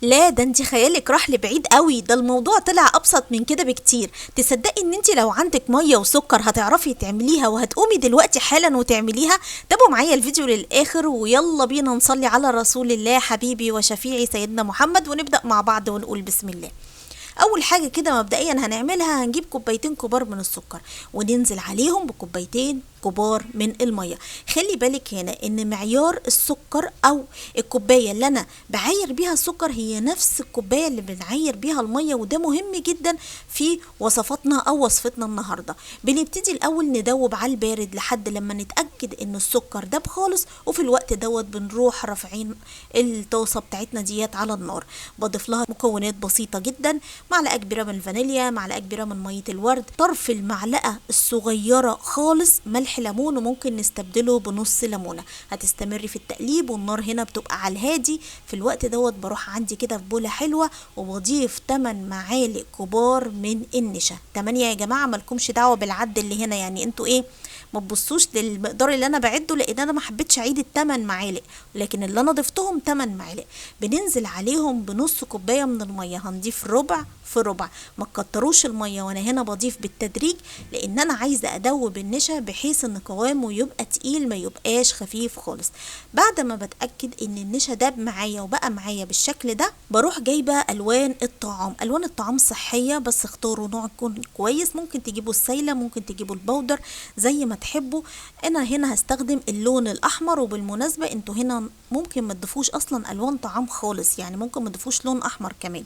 لا، ده انت خيالك راح لبعيد قوي. ده الموضوع طلع ابسط من كده بكتير. تصدقي ان انت لو عندك ميه وسكر هتعرفي تعمليها، وهتقومي دلوقتي حالا وتعمليها. تابعوا معايا الفيديو للاخر، ويلا بينا نصلي على رسول الله حبيبي وشفيعي سيدنا محمد، ونبدأ مع بعض ونقول بسم الله. اول حاجه كده مبدئيا هنعملها، هنجيب كوبايتين كبار من السكر وننزل عليهم بكوبايتين كبار من الميه. خلي بالك هنا ان معيار السكر او الكوبايه اللي انا بعاير بيها السكر هي نفس الكوبايه اللي بنعاير بيها الميه، وده مهم جدا في وصفاتنا او وصفتنا النهارده. بنبتدي الاول ندوب على البارد لحد لما نتاكد ان السكر داب خالص، وفي الوقت دوت بنروح رافعين الطاسه بتاعتنا ديت على النار. بضيف لها مكونات بسيطه جدا، معلقه كبيره من الفانيليا، معلقه كبيره من ميه الورد، طرف المعلقه الصغيره خالص ملح ليمون، وممكن نستبدله بنص ليمونه. هتستمري في التقليب والنار هنا بتبقى على الهادي. في الوقت دوت بروح عندي كده في بوله حلوه وبضيف 8 معالق كبار من النشا. 8 يا جماعه، مالكمش دعوه بالعد اللي هنا، يعني انتوا ايه، ما تبصوش للمقدار اللي انا بعده، لان انا ما حبيتش اعيد الثمان معالق، لكن اللي انا ضفتهم 8 معالق. بننزل عليهم بنص كوبايه من الميه، هنضيف ربع في ربع، ما تكتروش الميه وانا هنا بضيف بالتدريج، لان انا عايزه ادوب النشا بحيث ان قوامه يبقى تقيل ما يبقاش خفيف خالص. بعد ما بتاكد ان النشا داب معايا وبقى معايا بالشكل ده، بروح جايبه الوان الطعام. الوان الطعام صحيه، بس اختاروا نوع يكون كويس. ممكن تجيبوا السايله، ممكن تجيبوا البودر، زي ما تحبوا. انا هنا هستخدم اللون الاحمر. وبالمناسبه انتوا هنا ممكن ما تضيفوش اصلا الوان طعام خالص، يعني ممكن ما تضيفوش لون احمر كمان.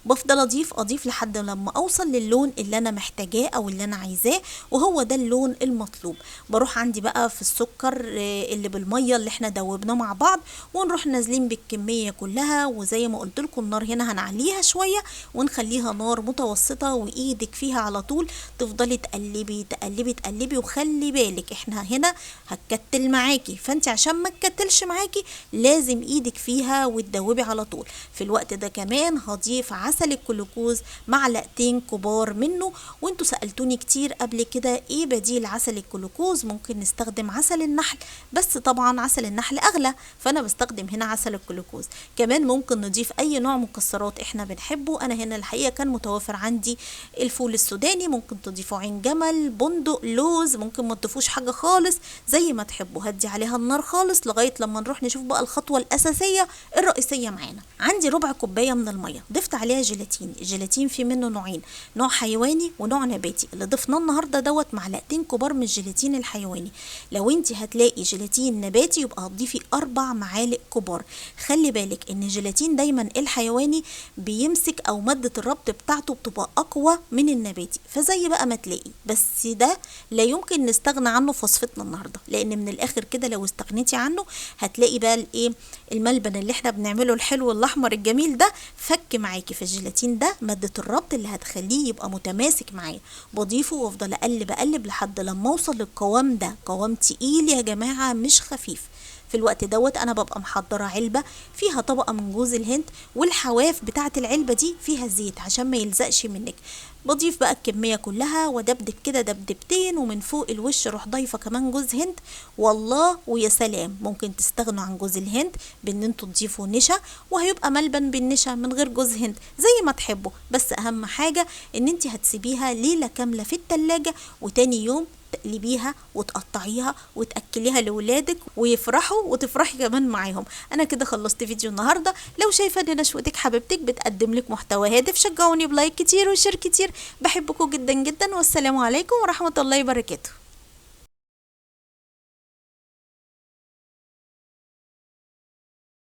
بفضل اضيف لحد لما اوصل للون اللي انا محتاجاه او اللي انا عايزاه، وهو ده اللون المطلوب. بروح عندي بقى في السكر اللي بالميه اللي احنا دوبناه مع بعض، ونروح نازلين بالكميه كلها. وزي ما قلت لكم النار هنا هنعليها شويه ونخليها نار متوسطه، وايدك فيها على طول تفضلي تقلبي تقلبي تقلبي. وخلي بالك احنا هنا هتكتل معاكي، فانت عشان ما تكتلش معاكي لازم ايدك فيها وتدوبي على طول. في الوقت ده كمان هضيف عسل الجلوكوز، معلقتين كبار منه. وانتوا سألتوني كتير قبل كده ايه بديل عسل الجلوكوز. ممكن نستخدم عسل النحل، بس طبعا عسل النحل اغلى، فانا بستخدم هنا عسل الجلوكوز. كمان ممكن نضيف اي نوع مكسرات احنا بنحبه. انا هنا الحقيقة كان متوفر عندي الفول السوداني، ممكن تضيفوا عين جمل، بندق، لوز، ممكن ما تضيفوش حاجة خالص زي ما تحبوا. هدي عليها النار خالص لغاية لما نروح نشوف بقى الخطوة الأساسية الرئيسية معانا. عندي ربع كوباية من المية، ضفت عليها جيلاتين. الجيلاتين في منه نوعين، نوع حيواني ونوع نباتي. اللي ضفناه النهارده دوت معلقتين كبار من الجيلاتين الحيواني. لو انت هتلاقي جيلاتين نباتي يبقى هتضيفي 4 معالق كبار. خلي بالك ان الجيلاتين دايما الحيواني بيمسك، او مادة الربط بتاعته بتبقى اقوى من النباتي، فزي بقى ما تلاقي. بس ده لا يمكن نستغنى عنه في وصفتنا النهارده، لان من الاخر كده لو استغنيتي عنه هتلاقي بقى الايه، الملبن اللي احنا بنعمله الحلو الاحمر الجميل ده فك معاكي. في الجيلاتين ده مادة الربط اللي هتخليه يبقى متماسك معايا. بضيفه وافضل اقلب لحد لما اوصل للقوام ده. قوام تقيل يا جماعة، مش خفيف. في الوقت دوت انا ببقى محضره علبه فيها طبقه من جوز الهند، والحواف بتاعه العلبه دي فيها زيت عشان ما يلزقش منك. بضيف بقى الكميه كلها ودبدب كده دبدبتين، ومن فوق الوش اروح ضايفه كمان جوز هند. والله ويا سلام، ممكن تستغنوا عن جوز الهند بان انتوا تضيفوا نشا، وهيبقى ملبن بالنشا من غير جوز هند زي ما تحبوا. بس اهم حاجه ان انت هتسيبيها ليله كامله في التلاجة، وتاني يوم تقلبيها وتقطعيها وتأكليها لولادك ويفرحوا وتفرحي كمان معاهم. انا كده خلصت فيديو النهارده. لو شايفه ان نشوتك حبيبتك بتقدم لك محتوى هادف، شجعوني بلايك كتير وشير كتير. بحبكم جدا جدا، والسلام عليكم ورحمه الله وبركاته.